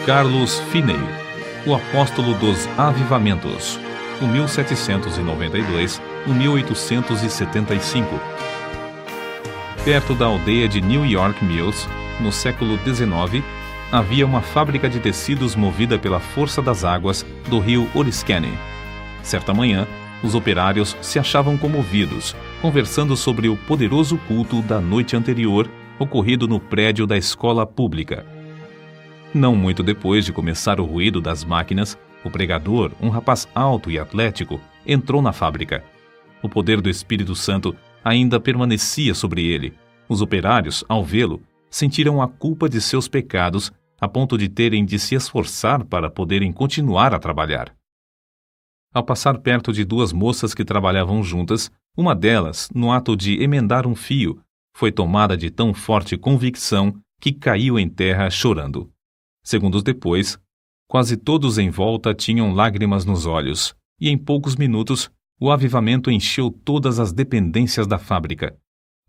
Carlos Finney, o apóstolo dos avivamentos, o 1792-1875. Perto da aldeia de New York Mills, no século XIX, havia uma fábrica de tecidos movida pela força das águas do rio Oriskany. Certa manhã, os operários se achavam comovidos, conversando sobre o poderoso culto da noite anterior, ocorrido no prédio da escola pública. Não muito depois de começar o ruído das máquinas, o pregador, um rapaz alto e atlético, entrou na fábrica. O poder do Espírito Santo ainda permanecia sobre ele. Os operários, ao vê-lo, sentiram a culpa de seus pecados a ponto de terem de se esforçar para poderem continuar a trabalhar. Ao passar perto de duas moças que trabalhavam juntas, uma delas, no ato de emendar um fio, foi tomada de tão forte convicção que caiu em terra chorando. Segundos depois, quase todos em volta tinham lágrimas nos olhos, e em poucos minutos o avivamento encheu todas as dependências da fábrica.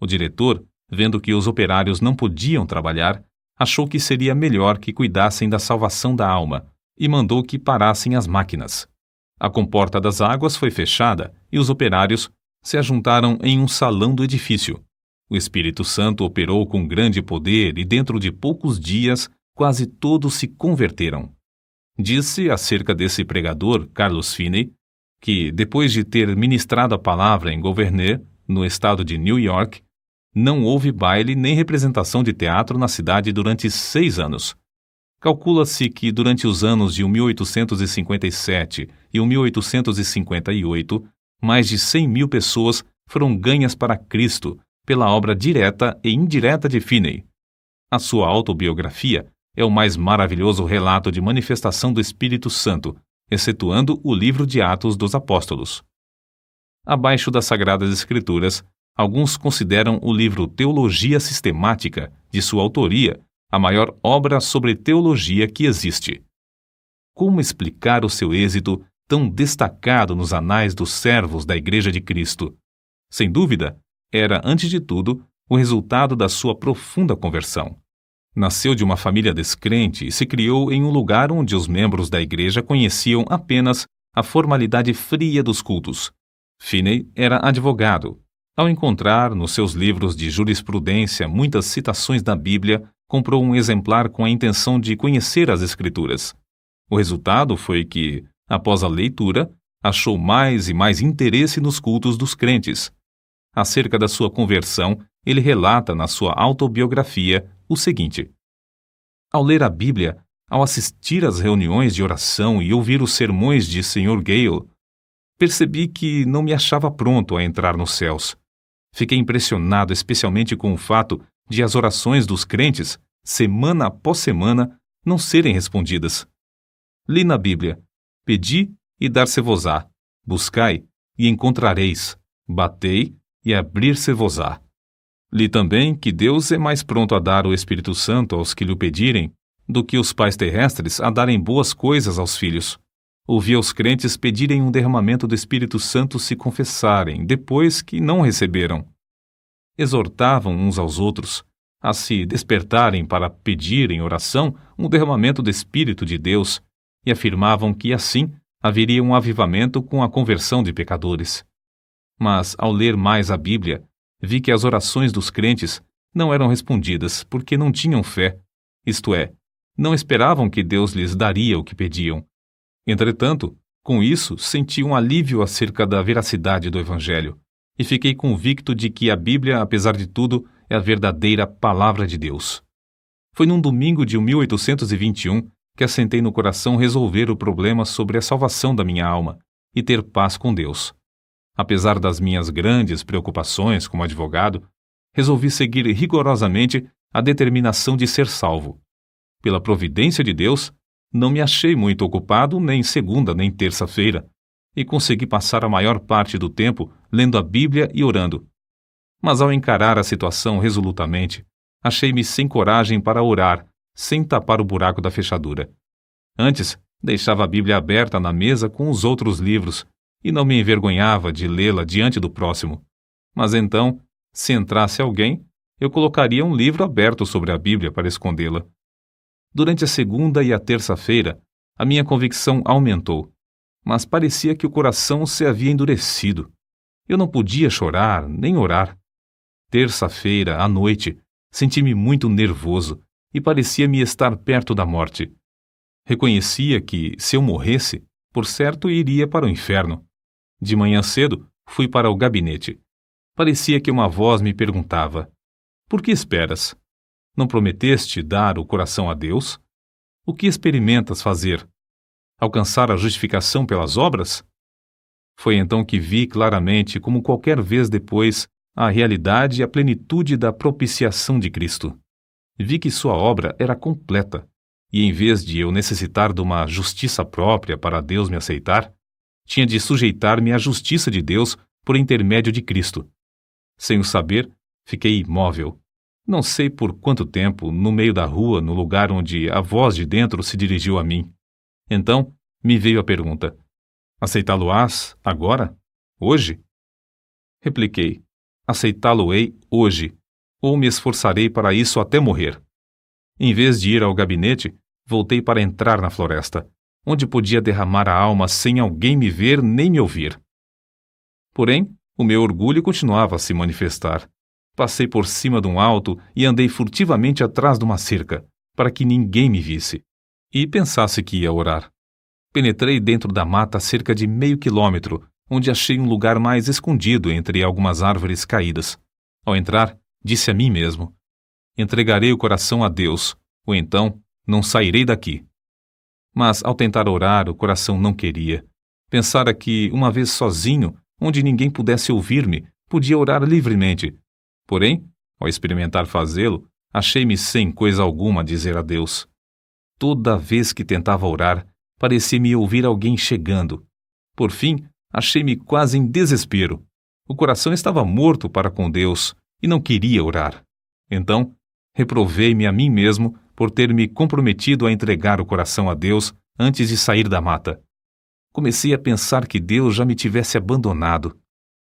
O diretor, vendo que os operários não podiam trabalhar, achou que seria melhor que cuidassem da salvação da alma e mandou que parassem as máquinas. A comporta das águas foi fechada e os operários se ajuntaram em um salão do edifício. O Espírito Santo operou com grande poder e dentro de poucos dias quase todos se converteram. Disse acerca desse pregador, Carlos Finney, que depois de ter ministrado a palavra em Gouverneur, no estado de New York, não houve baile nem representação de teatro na cidade durante 6 anos. Calcula-se que durante os anos de 1857 e 1858, mais de 100.000 pessoas foram ganhas para Cristo pela obra direta e indireta de Finney. A sua autobiografia é o mais maravilhoso relato de manifestação do Espírito Santo, excetuando o livro de Atos dos Apóstolos. Abaixo das Sagradas Escrituras, alguns consideram o livro Teologia Sistemática, de sua autoria, a maior obra sobre teologia que existe. Como explicar o seu êxito tão destacado nos anais dos servos da Igreja de Cristo? Sem dúvida, era, antes de tudo, o resultado da sua profunda conversão. Nasceu de uma família descrente e se criou em um lugar onde os membros da igreja conheciam apenas a formalidade fria dos cultos. Finney era advogado. Ao encontrar nos seus livros de jurisprudência muitas citações da Bíblia, comprou um exemplar com a intenção de conhecer as Escrituras. O resultado foi que, após a leitura, achou mais e mais interesse nos cultos dos crentes. Acerca da sua conversão, ele relata na sua autobiografia o seguinte: ao ler a Bíblia, ao assistir às reuniões de oração e ouvir os sermões de Sr. Gale, percebi que não me achava pronto a entrar nos céus. Fiquei impressionado especialmente com o fato de as orações dos crentes, semana após semana, não serem respondidas. Li na Bíblia: pedi e dar-se-vos-á, buscai e encontrareis, batei e abrir-se-vos-á. Li também que Deus é mais pronto a dar o Espírito Santo aos que lhe o pedirem do que os pais terrestres a darem boas coisas aos filhos. Ouvi os crentes pedirem um derramamento do Espírito Santo se confessarem, depois que não receberam. Exortavam uns aos outros a se despertarem para pedir em oração um derramamento do Espírito de Deus e afirmavam que assim haveria um avivamento com a conversão de pecadores. Mas, ao ler mais a Bíblia, vi que as orações dos crentes não eram respondidas porque não tinham fé, isto é, não esperavam que Deus lhes daria o que pediam. Entretanto, com isso, senti um alívio acerca da veracidade do Evangelho e fiquei convicto de que a Bíblia, apesar de tudo, é a verdadeira Palavra de Deus. Foi num domingo de 1821 que assentei no coração resolver o problema sobre a salvação da minha alma e ter paz com Deus. Apesar das minhas grandes preocupações como advogado, resolvi seguir rigorosamente a determinação de ser salvo. Pela providência de Deus, não me achei muito ocupado nem segunda nem terça-feira, e consegui passar a maior parte do tempo lendo a Bíblia e orando. Mas ao encarar a situação resolutamente, achei-me sem coragem para orar, sem tapar o buraco da fechadura. Antes, deixava a Bíblia aberta na mesa com os outros livros, e não me envergonhava de lê-la diante do próximo. Mas então, se entrasse alguém, eu colocaria um livro aberto sobre a Bíblia para escondê-la. Durante a segunda e a terça-feira, a minha convicção aumentou, mas parecia que o coração se havia endurecido. Eu não podia chorar nem orar. Terça-feira, à noite, senti-me muito nervoso e parecia-me estar perto da morte. Reconhecia que, se eu morresse, por certo iria para o inferno. De manhã cedo, fui para o gabinete. Parecia que uma voz me perguntava: por que esperas? Não prometeste dar o coração a Deus? O que experimentas fazer? Alcançar a justificação pelas obras? Foi então que vi claramente, como qualquer vez depois, a realidade e a plenitude da propiciação de Cristo. Vi que sua obra era completa, e em vez de eu necessitar de uma justiça própria para Deus me aceitar, tinha de sujeitar-me à justiça de Deus por intermédio de Cristo. Sem o saber, fiquei imóvel. Não sei por quanto tempo, no meio da rua, no lugar onde a voz de dentro se dirigiu a mim. Então, me veio a pergunta: aceitá-lo-ás agora? Hoje? Repliquei: aceitá-lo-ei hoje, ou me esforçarei para isso até morrer. Em vez de ir ao gabinete, voltei para entrar na floresta, onde podia derramar a alma sem alguém me ver nem me ouvir. Porém, o meu orgulho continuava a se manifestar. Passei por cima de um alto e andei furtivamente atrás de uma cerca, para que ninguém me visse, e pensasse que ia orar. Penetrei dentro da mata a cerca de meio quilômetro, onde achei um lugar mais escondido entre algumas árvores caídas. Ao entrar, disse a mim mesmo: entregarei o coração a Deus, ou então não sairei daqui. Mas, ao tentar orar, o coração não queria. Pensara que, uma vez sozinho, onde ninguém pudesse ouvir-me, podia orar livremente. Porém, ao experimentar fazê-lo, achei-me sem coisa alguma a dizer a Deus. Toda vez que tentava orar, parecia-me ouvir alguém chegando. Por fim, achei-me quase em desespero. O coração estava morto para com Deus e não queria orar. Então, reprovei-me a mim mesmo por ter me comprometido a entregar o coração a Deus antes de sair da mata. Comecei a pensar que Deus já me tivesse abandonado.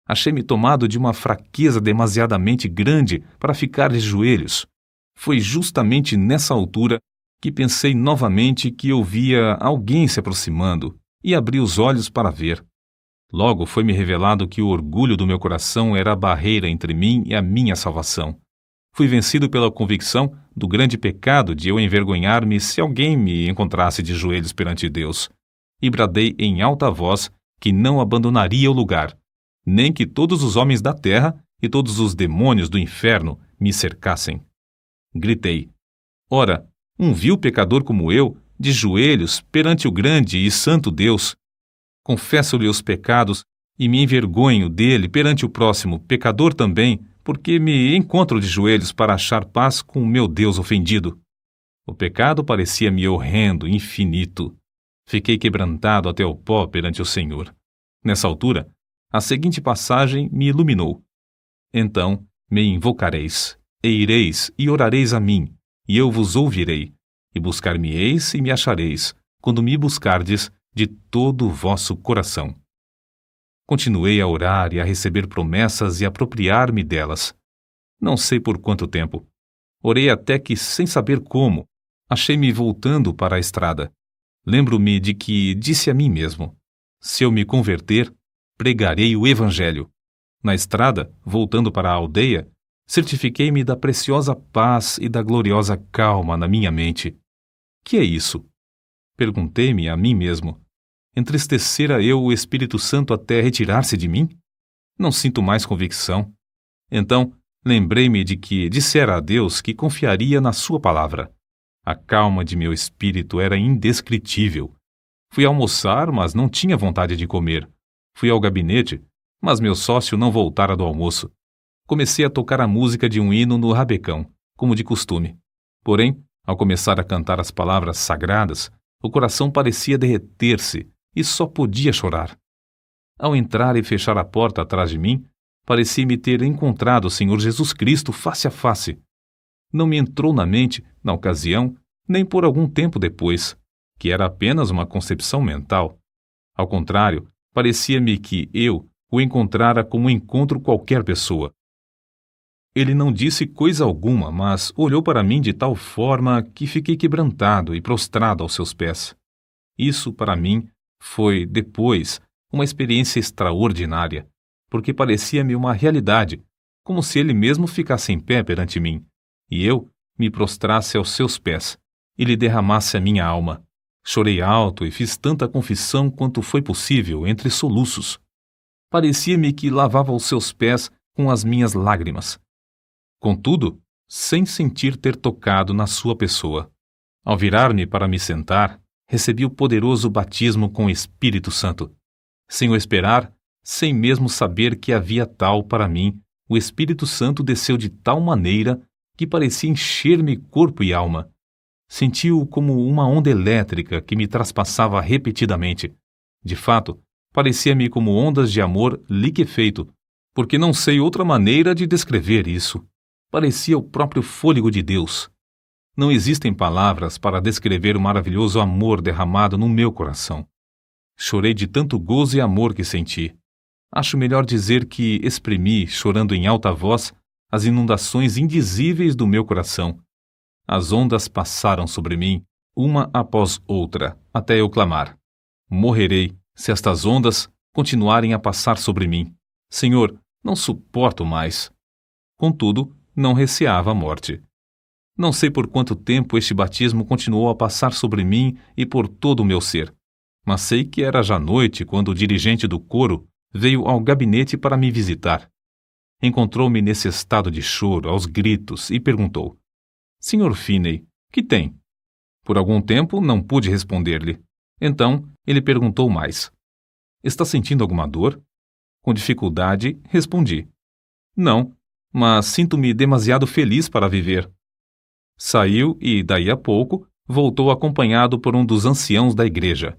Achei-me tomado de uma fraqueza demasiadamente grande para ficar de joelhos. Foi justamente nessa altura que pensei novamente que eu via alguém se aproximando e abri os olhos para ver. Logo foi-me revelado que o orgulho do meu coração era a barreira entre mim e a minha salvação. Fui vencido pela convicção do grande pecado de eu envergonhar-me se alguém me encontrasse de joelhos perante Deus, e bradei em alta voz que não abandonaria o lugar, nem que todos os homens da terra e todos os demônios do inferno me cercassem. Gritei: ora, um vil pecador como eu, de joelhos perante o grande e santo Deus, confesso-lhe os pecados e me envergonho dele perante o próximo, pecador também, porque me encontro de joelhos para achar paz com o meu Deus ofendido. O pecado parecia-me horrendo, infinito. Fiquei quebrantado até o pó perante o Senhor. Nessa altura, a seguinte passagem me iluminou: então me invocareis, e ireis e orareis a mim, e eu vos ouvirei, e buscar-me-eis e me achareis, quando me buscardes de todo o vosso coração. Continuei a orar e a receber promessas e apropriar-me delas. Não sei por quanto tempo. Orei até que, sem saber como, achei-me voltando para a estrada. Lembro-me de que disse a mim mesmo: se eu me converter, pregarei o Evangelho. Na estrada, voltando para a aldeia, certifiquei-me da preciosa paz e da gloriosa calma na minha mente. Que é isso? Perguntei-me a mim mesmo. Entristecera eu o Espírito Santo até retirar-se de mim? Não sinto mais convicção. Então, lembrei-me de que dissera a Deus que confiaria na sua palavra. A calma de meu espírito era indescritível. Fui almoçar, mas não tinha vontade de comer. Fui ao gabinete, mas meu sócio não voltara do almoço. Comecei a tocar a música de um hino no rabecão, como de costume. Porém, ao começar a cantar as palavras sagradas, o coração parecia derreter-se e só podia chorar. Ao entrar e fechar a porta atrás de mim, parecia-me ter encontrado o Senhor Jesus Cristo face a face. Não me entrou na mente, na ocasião, nem por algum tempo depois, que era apenas uma concepção mental. Ao contrário, parecia-me que eu o encontrara como encontro qualquer pessoa. Ele não disse coisa alguma, mas olhou para mim de tal forma que fiquei quebrantado e prostrado aos seus pés. Isso, para mim, foi, depois, uma experiência extraordinária, porque parecia-me uma realidade, como se ele mesmo ficasse em pé perante mim, e eu me prostrasse aos seus pés, e lhe derramasse a minha alma. Chorei alto e fiz tanta confissão quanto foi possível entre soluços. Parecia-me que lavava os seus pés com as minhas lágrimas. Contudo, sem sentir ter tocado na sua pessoa. Ao virar-me para me sentar, recebi o poderoso batismo com o Espírito Santo. Sem o esperar, sem mesmo saber que havia tal para mim, o Espírito Santo desceu de tal maneira que parecia encher-me corpo e alma. Senti-o como uma onda elétrica que me traspassava repetidamente. De fato, parecia-me como ondas de amor liquefeito, porque não sei outra maneira de descrever isso. Parecia o próprio fôlego de Deus. Não existem palavras para descrever o maravilhoso amor derramado no meu coração. Chorei de tanto gozo e amor que senti. Acho melhor dizer que exprimi, chorando em alta voz, as inundações indizíveis do meu coração. As ondas passaram sobre mim, uma após outra, até eu clamar: morrerei, se estas ondas continuarem a passar sobre mim. Senhor, não suporto mais. Contudo, não receava a morte. Não sei por quanto tempo este batismo continuou a passar sobre mim e por todo o meu ser, mas sei que era já noite quando o dirigente do coro veio ao gabinete para me visitar. Encontrou-me nesse estado de choro, aos gritos, e perguntou: Sr. Finney, que tem? Por algum tempo não pude responder-lhe. Então ele perguntou mais: Está sentindo alguma dor? Com dificuldade, respondi: Não, mas sinto-me demasiado feliz para viver. Saiu e, daí a pouco, voltou acompanhado por um dos anciãos da igreja.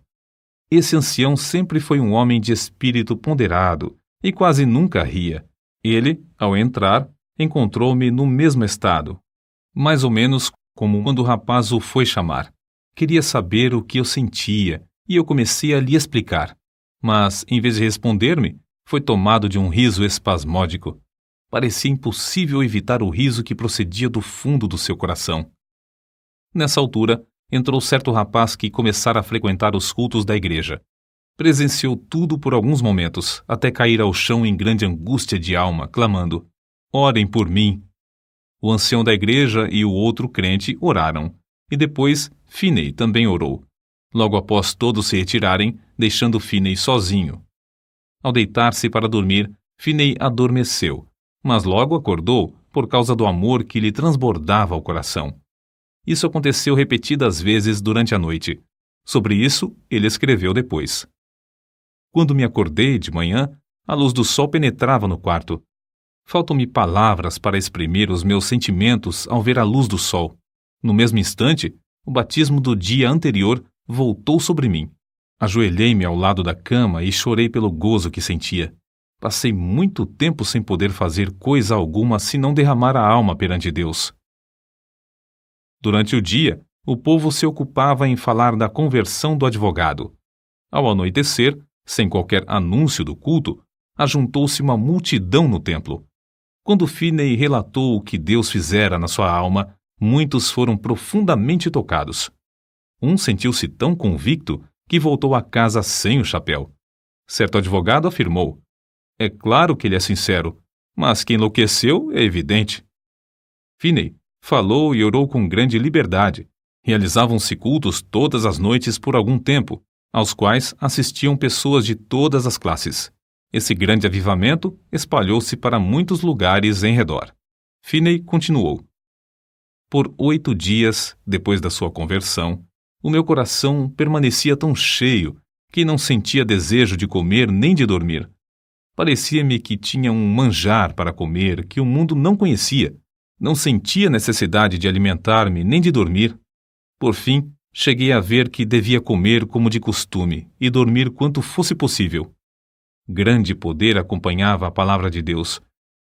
Esse ancião sempre foi um homem de espírito ponderado e quase nunca ria. Ele, ao entrar, encontrou-me no mesmo estado, mais ou menos como quando o rapaz o foi chamar. Queria saber o que eu sentia e eu comecei a lhe explicar. Mas, em vez de responder-me, foi tomado de um riso espasmódico. Parecia impossível evitar o riso que procedia do fundo do seu coração. Nessa altura, entrou certo rapaz que começara a frequentar os cultos da igreja. Presenciou tudo por alguns momentos, até cair ao chão em grande angústia de alma, clamando: Orem por mim! O ancião da igreja e o outro crente oraram, e depois Finney também orou. Logo após todos se retirarem, deixando Finney sozinho. Ao deitar-se para dormir, Finney adormeceu, mas logo acordou por causa do amor que lhe transbordava ao coração. Isso aconteceu repetidas vezes durante a noite. Sobre isso, ele escreveu depois: Quando me acordei de manhã, a luz do sol penetrava no quarto. Faltam-me palavras para exprimir os meus sentimentos ao ver a luz do sol. No mesmo instante, o batismo do dia anterior voltou sobre mim. Ajoelhei-me ao lado da cama e chorei pelo gozo que sentia. Passei muito tempo sem poder fazer coisa alguma senão derramar a alma perante Deus. Durante o dia, o povo se ocupava em falar da conversão do advogado. Ao anoitecer, sem qualquer anúncio do culto, ajuntou-se uma multidão no templo. Quando Finney relatou o que Deus fizera na sua alma, muitos foram profundamente tocados. Um sentiu-se tão convicto que voltou a casa sem o chapéu. Certo advogado afirmou: É claro que ele é sincero, mas que enlouqueceu é evidente. Finney falou e orou com grande liberdade. Realizavam-se cultos todas as noites por algum tempo, aos quais assistiam pessoas de todas as classes. Esse grande avivamento espalhou-se para muitos lugares em redor. Finney continuou: Por 8 dias, depois da sua conversão, o meu coração permanecia tão cheio que não sentia desejo de comer nem de dormir. Parecia-me que tinha um manjar para comer que o mundo não conhecia. Não sentia necessidade de alimentar-me nem de dormir. Por fim, cheguei a ver que devia comer como de costume e dormir quanto fosse possível. Grande poder acompanhava a palavra de Deus.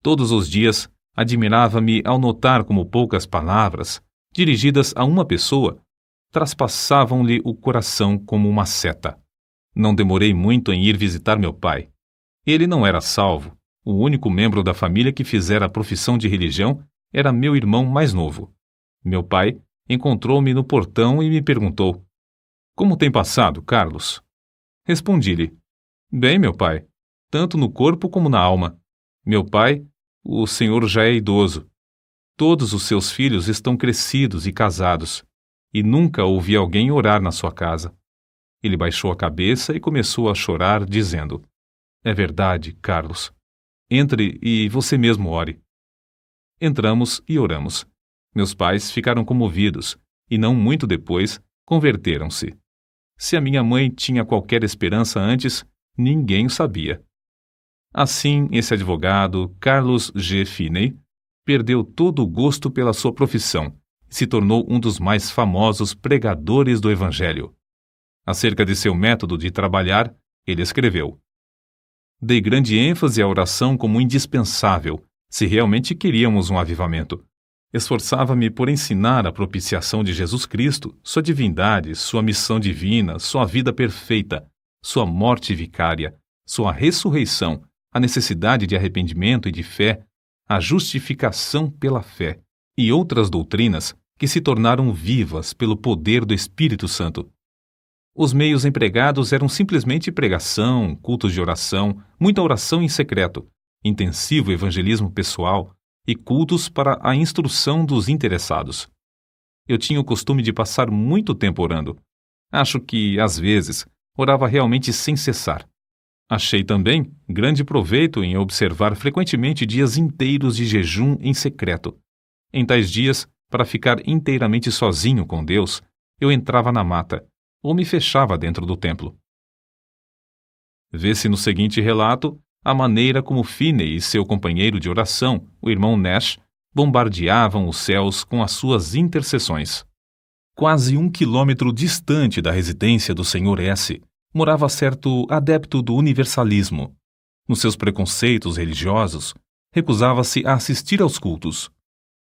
Todos os dias, admirava-me ao notar como poucas palavras, dirigidas a uma pessoa, traspassavam-lhe o coração como uma seta. Não demorei muito em ir visitar meu pai. Ele não era salvo, O único membro da família que fizera a profissão de religião era meu irmão mais novo. Meu pai encontrou-me no portão e me perguntou: "Como tem passado, Carlos?" Respondi-lhe: "Bem, meu pai, tanto no corpo como na alma. Meu pai, o senhor já é idoso. Todos os seus filhos estão crescidos e casados, e nunca ouvi alguém orar na sua casa." Ele baixou a cabeça e começou a chorar, dizendo: "É verdade, Carlos. Entre e você mesmo ore." Entramos e oramos. Meus pais ficaram comovidos e, não muito depois, converteram-se. Se a minha mãe tinha qualquer esperança antes, ninguém o sabia. Assim, esse advogado, Carlos G. Finney, perdeu todo o gosto pela sua profissão e se tornou um dos mais famosos pregadores do Evangelho. Acerca de seu método de trabalhar, ele escreveu: "Dei grande ênfase à oração como indispensável, se realmente queríamos um avivamento. Esforçava-me por ensinar a propiciação de Jesus Cristo, sua divindade, sua missão divina, sua vida perfeita, sua morte vicária, sua ressurreição, a necessidade de arrependimento e de fé, a justificação pela fé e outras doutrinas que se tornaram vivas pelo poder do Espírito Santo. Os meios empregados eram simplesmente pregação, cultos de oração, muita oração em secreto, intensivo evangelismo pessoal e cultos para a instrução dos interessados. Eu tinha o costume de passar muito tempo orando. Acho que, às vezes, orava realmente sem cessar. Achei também grande proveito em observar frequentemente dias inteiros de jejum em secreto. Em tais dias, para ficar inteiramente sozinho com Deus, eu entrava na mata ou me fechava dentro do templo. Vê-se no seguinte relato a maneira como Finney e seu companheiro de oração, o irmão Nash, bombardeavam os céus com as suas intercessões. Quase 1 quilômetro distante da residência do Sr. S., morava certo adepto do universalismo. Nos seus preconceitos religiosos, recusava-se a assistir aos cultos.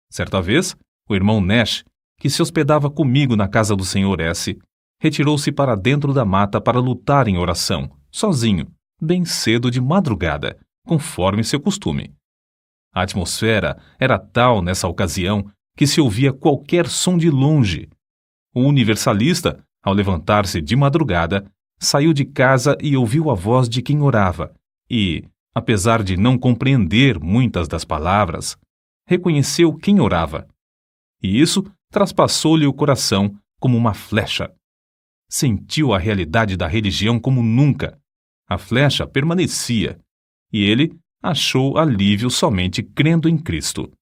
Certa vez, o irmão Nash, que se hospedava comigo na casa do Sr. S., retirou-se para dentro da mata para lutar em oração, sozinho, bem cedo de madrugada, conforme seu costume. A atmosfera era tal nessa ocasião que se ouvia qualquer som de longe. O universalista, ao levantar-se de madrugada, saiu de casa e ouviu a voz de quem orava e, apesar de não compreender muitas das palavras, reconheceu quem orava. E isso traspassou-lhe o coração como uma flecha. Sentiu a realidade da religião como nunca. A flecha permanecia, e ele achou alívio somente crendo em Cristo.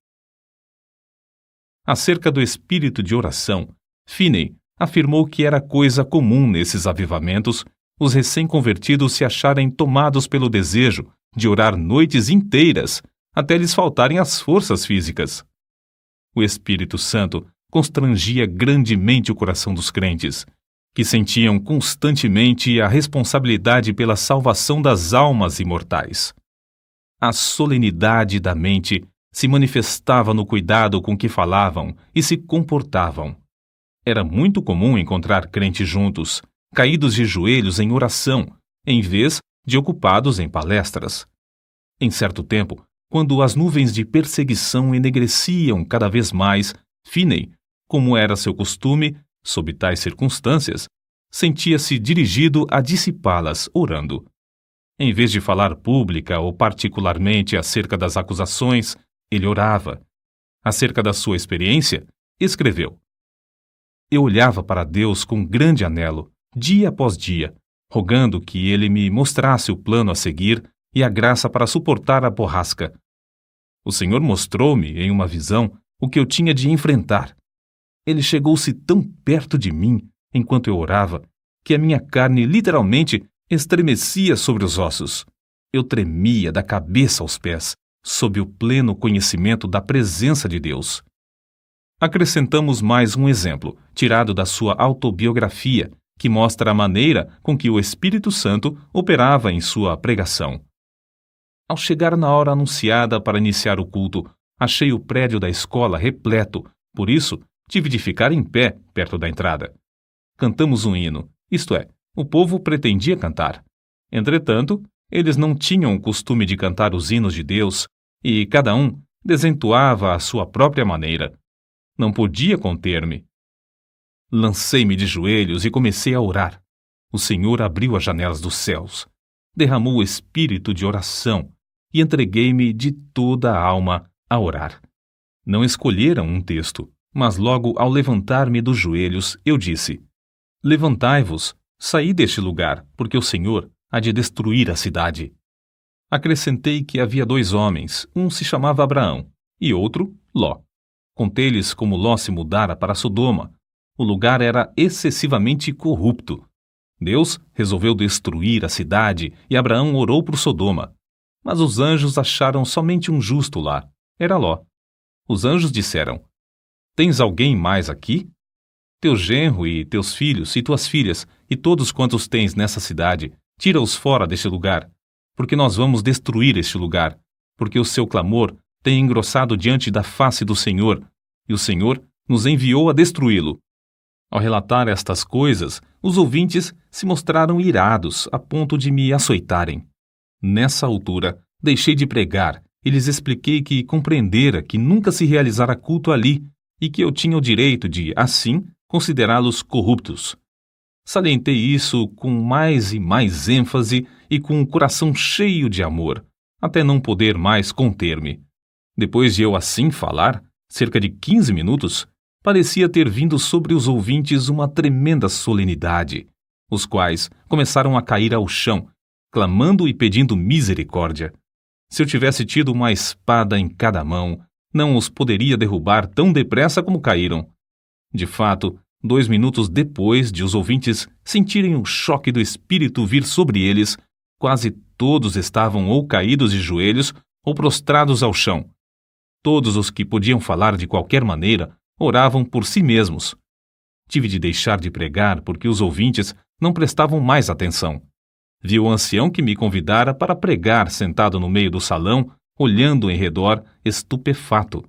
Acerca do espírito de oração, Finney afirmou que era coisa comum nesses avivamentos os recém-convertidos se acharem tomados pelo desejo de orar noites inteiras até lhes faltarem as forças físicas. O Espírito Santo constrangia grandemente o coração dos crentes, que sentiam constantemente a responsabilidade pela salvação das almas imortais. A solenidade da mente se manifestava no cuidado com que falavam e se comportavam. Era muito comum encontrar crentes juntos, caídos de joelhos em oração, em vez de ocupados em palestras. Em certo tempo, quando as nuvens de perseguição enegreciam cada vez mais, Finney, como era seu costume, sob tais circunstâncias, sentia-se dirigido a dissipá-las, orando. Em vez de falar pública ou particularmente acerca das acusações, ele orava. Acerca da sua experiência, escreveu: "Eu olhava para Deus com grande anelo, dia após dia, rogando que ele me mostrasse o plano a seguir e a graça para suportar a borrasca. O Senhor mostrou-me, em uma visão, o que eu tinha de enfrentar. Ele chegou-se tão perto de mim, enquanto eu orava, que a minha carne literalmente estremecia sobre os ossos. Eu tremia da cabeça aos pés, sob o pleno conhecimento da presença de Deus." Acrescentamos mais um exemplo, tirado da sua autobiografia, que mostra a maneira com que o Espírito Santo operava em sua pregação. "Ao chegar na hora anunciada para iniciar o culto, achei o prédio da escola repleto, por isso tive de ficar em pé perto da entrada. Cantamos um hino, isto é, o povo pretendia cantar. Entretanto, Eles não tinham o costume de cantar os hinos de Deus e cada um desentoava à sua própria maneira. Não podia conter-me. Lancei-me de joelhos e comecei a orar. O Senhor abriu as janelas dos céus, derramou o espírito de oração e entreguei-me de toda a alma a orar. Não escolheram um texto, mas logo ao levantar-me dos joelhos, eu disse: Levantai-vos, saí deste lugar, porque o Senhor há de destruir a cidade. Acrescentei que havia 2 homens, um se chamava Abraão e outro Ló. Contei-lhes como Ló se mudara para Sodoma. O lugar era excessivamente corrupto. Deus resolveu destruir a cidade e Abraão orou por Sodoma. Mas os anjos acharam somente um justo lá. Era Ló. Os anjos disseram: Tens alguém mais aqui? Teu genro e teus filhos e tuas filhas e todos quantos tens nessa cidade, tira-os fora deste lugar, porque nós vamos destruir este lugar, porque o seu clamor tem engrossado diante da face do Senhor, e o Senhor nos enviou a destruí-lo. Ao relatar estas coisas, os ouvintes se mostraram irados a ponto de me açoitarem. Nessa altura, deixei de pregar e lhes expliquei que compreendera que nunca se realizara culto ali e que eu tinha o direito de, assim, considerá-los corruptos. Salientei isso com mais e mais ênfase e com o coração cheio de amor, até não poder mais conter-me. Depois de eu assim falar, cerca de 15 minutos, parecia ter vindo sobre os ouvintes uma tremenda solenidade, os quais começaram a cair ao chão, clamando e pedindo misericórdia. Se eu tivesse tido uma espada em cada mão, não os poderia derrubar tão depressa como caíram. De fato, 2 minutos depois de os ouvintes sentirem o choque do Espírito vir sobre eles, quase todos estavam ou caídos de joelhos ou prostrados ao chão. Todos os que podiam falar de qualquer maneira oravam por si mesmos. Tive de deixar de pregar porque os ouvintes não prestavam mais atenção. Vi o ancião que me convidara para pregar sentado no meio do salão, olhando em redor, estupefato.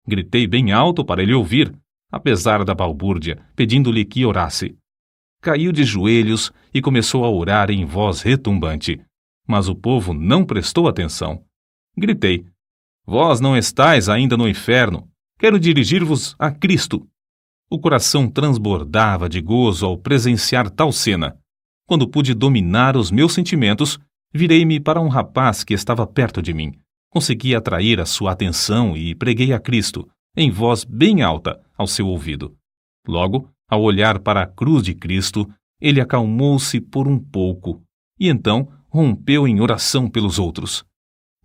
Gritei bem alto para ele ouvir, apesar da balbúrdia, pedindo-lhe que orasse. Caiu de joelhos e começou a orar em voz retumbante, mas o povo não prestou atenção. Gritei: Vós não estáis ainda no inferno. Quero dirigir-vos a Cristo. O coração transbordava de gozo ao presenciar tal cena. Quando pude dominar os meus sentimentos, virei-me para um rapaz que estava perto de mim. Consegui atrair a sua atenção e preguei a Cristo, em voz bem alta, ao seu ouvido. Logo, ao olhar para a cruz de Cristo, ele acalmou-se por um pouco e então rompeu em oração pelos outros.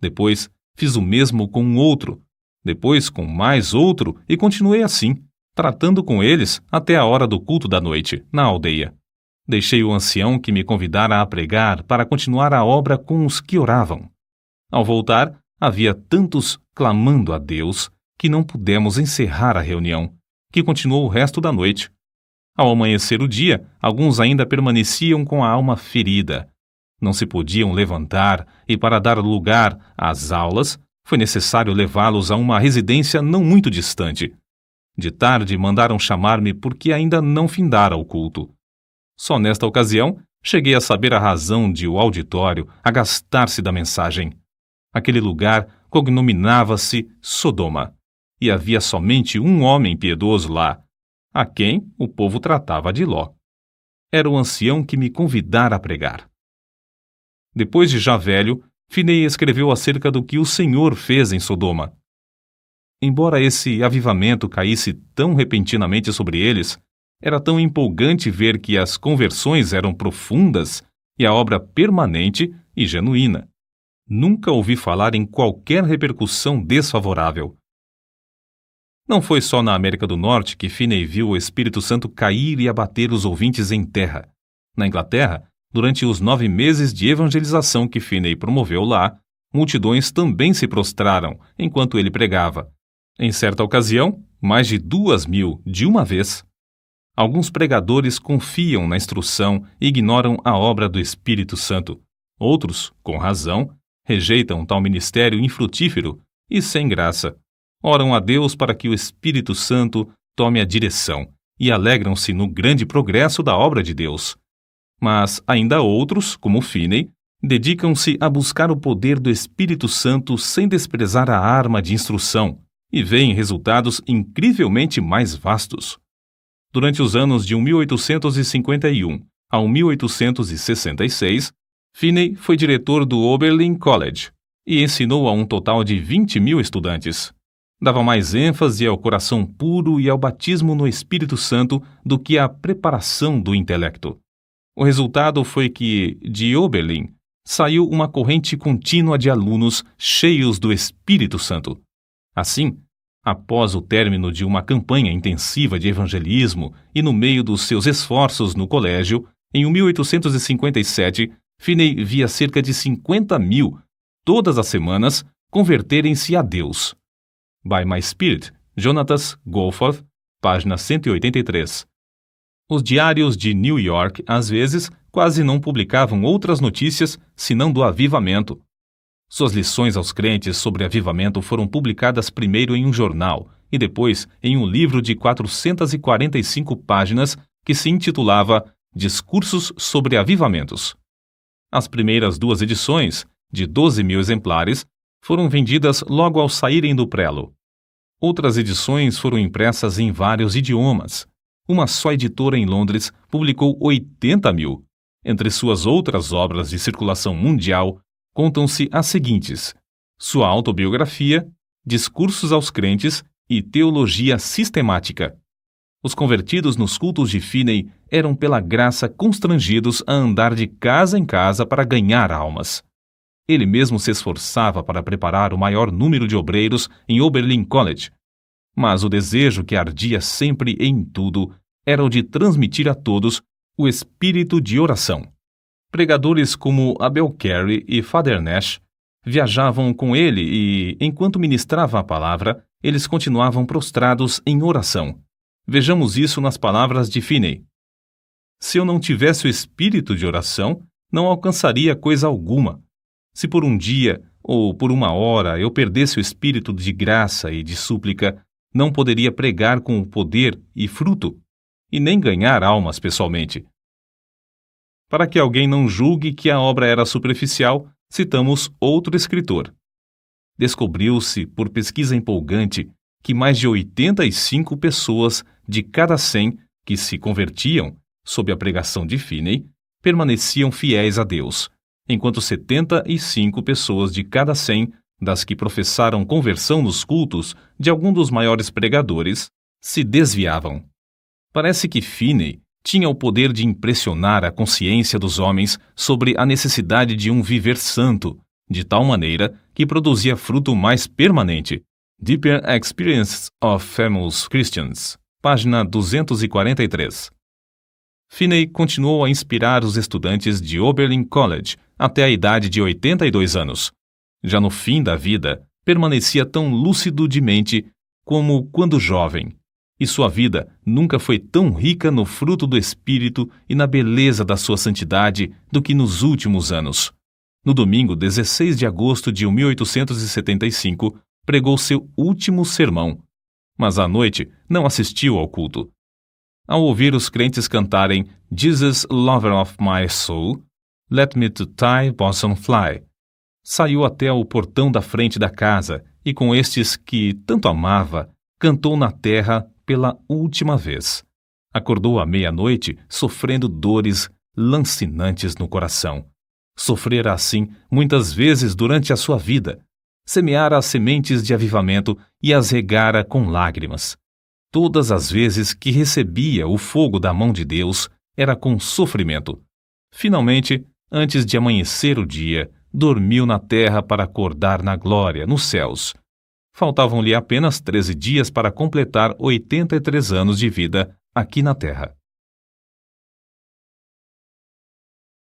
Depois, fiz o mesmo com um outro, depois com mais outro e continuei assim, tratando com eles até a hora do culto da noite, na aldeia. Deixei o ancião que me convidara a pregar para continuar a obra com os que oravam. Ao voltar, havia tantos clamando a Deus que não pudemos encerrar a reunião, que continuou o resto da noite. Ao amanhecer o dia, alguns ainda permaneciam com a alma ferida. Não se podiam levantar e, para dar lugar às aulas, foi necessário levá-los a uma residência não muito distante. De tarde mandaram chamar-me porque ainda não findara o culto. Só nesta ocasião cheguei a saber a razão de o auditório agastar-se da mensagem. Aquele lugar cognominava-se Sodoma, e havia somente um homem piedoso lá, a quem o povo tratava de Ló. Era o ancião que me convidara a pregar. Depois de já velho, Finney escreveu acerca do que o Senhor fez em Sodoma. Embora esse avivamento caísse tão repentinamente sobre eles, era tão empolgante ver que as conversões eram profundas e a obra permanente e genuína. Nunca ouvi falar em qualquer repercussão desfavorável. Não foi só na América do Norte que Finney viu o Espírito Santo cair e abater os ouvintes em terra. Na Inglaterra, durante os 9 meses de evangelização que Finney promoveu lá, multidões também se prostraram enquanto ele pregava. Em certa ocasião, mais de 2.000 de uma vez. Alguns pregadores confiam na instrução e ignoram a obra do Espírito Santo. Outros, com razão, rejeitam tal ministério infrutífero e sem graça. Oram a Deus para que o Espírito Santo tome a direção e alegram-se no grande progresso da obra de Deus. Mas ainda outros, como Finney, Dedicam-se a buscar o poder do Espírito Santo sem desprezar a arma de instrução e veem resultados incrivelmente mais vastos. Durante os anos de 1851 a 1866, Finney foi diretor do Oberlin College e ensinou a um total de 20.000 estudantes. Dava mais ênfase ao coração puro e ao batismo no Espírito Santo do que à preparação do intelecto. O resultado foi que, de Oberlin, saiu uma corrente contínua de alunos cheios do Espírito Santo. Assim, após o término de uma campanha intensiva de evangelismo e no meio dos seus esforços no colégio, em 1857, Finney via cerca de 50.000, todas as semanas, converterem-se a Deus. By My Spirit, Jonathan Goforth, página 183. Os diários de New York, às vezes, quase não publicavam outras notícias senão do avivamento. Suas lições aos crentes sobre avivamento foram publicadas primeiro em um jornal e depois em um livro de 445 páginas que se intitulava Discursos sobre Avivamentos. As primeiras 2 edições, de 12.000 exemplares, foram vendidas logo ao saírem do prelo. Outras edições foram impressas em vários idiomas. Uma só editora em Londres publicou 80.000. Entre suas outras obras de circulação mundial, contam-se as seguintes: sua autobiografia, Discursos aos Crentes e Teologia Sistemática. Os convertidos nos cultos de Finney eram pela graça constrangidos a andar de casa em casa para ganhar almas. Ele mesmo se esforçava para preparar o maior número de obreiros em Oberlin College. Mas o desejo que ardia sempre em tudo era o de transmitir a todos o espírito de oração. Pregadores como Abel Carey e Father Nash viajavam com ele e, enquanto ministrava a palavra, eles continuavam prostrados em oração. Vejamos isso nas palavras de Finney. Se eu não tivesse o espírito de oração, não alcançaria coisa alguma. Se por um dia ou por uma hora eu perdesse o espírito de graça e de súplica, não poderia pregar com o poder e fruto, e nem ganhar almas pessoalmente. Para que alguém não julgue que a obra era superficial, citamos outro escritor. Descobriu-se, por pesquisa empolgante, que mais de 85 pessoas de cada 100 que se convertiam sob a pregação de Finney permaneciam fiéis a Deus, enquanto 75 pessoas de cada 100 das que professaram conversão nos cultos de algum dos maiores pregadores se desviavam. Parece que Finney tinha o poder de impressionar a consciência dos homens sobre a necessidade de um viver santo, de tal maneira que produzia fruto mais permanente. Deeper Experience of Famous Christians, página 243. Finney continuou a inspirar os estudantes de Oberlin College até a idade de 82 anos. Já no fim da vida, permanecia tão lúcido de mente como quando jovem, e sua vida nunca foi tão rica no fruto do Espírito e na beleza da sua santidade do que nos últimos anos. No domingo 16 de agosto de 1875, pregou seu último sermão, mas à noite não assistiu ao culto. Ao ouvir os crentes cantarem Jesus, Lover of My Soul, Let Me to Thy Bosom Fly, saiu até o portão da frente da casa e com estes que tanto amava, cantou na terra pela última vez. Acordou à meia-noite sofrendo dores lancinantes no coração. Sofrera assim muitas vezes durante a sua vida. Semeara as sementes de avivamento e as regara com lágrimas. Todas as vezes que recebia o fogo da mão de Deus, era com sofrimento. Finalmente, antes de amanhecer o dia, dormiu na terra para acordar na glória, nos céus. Faltavam-lhe apenas 13 dias para completar 83 anos de vida aqui na terra.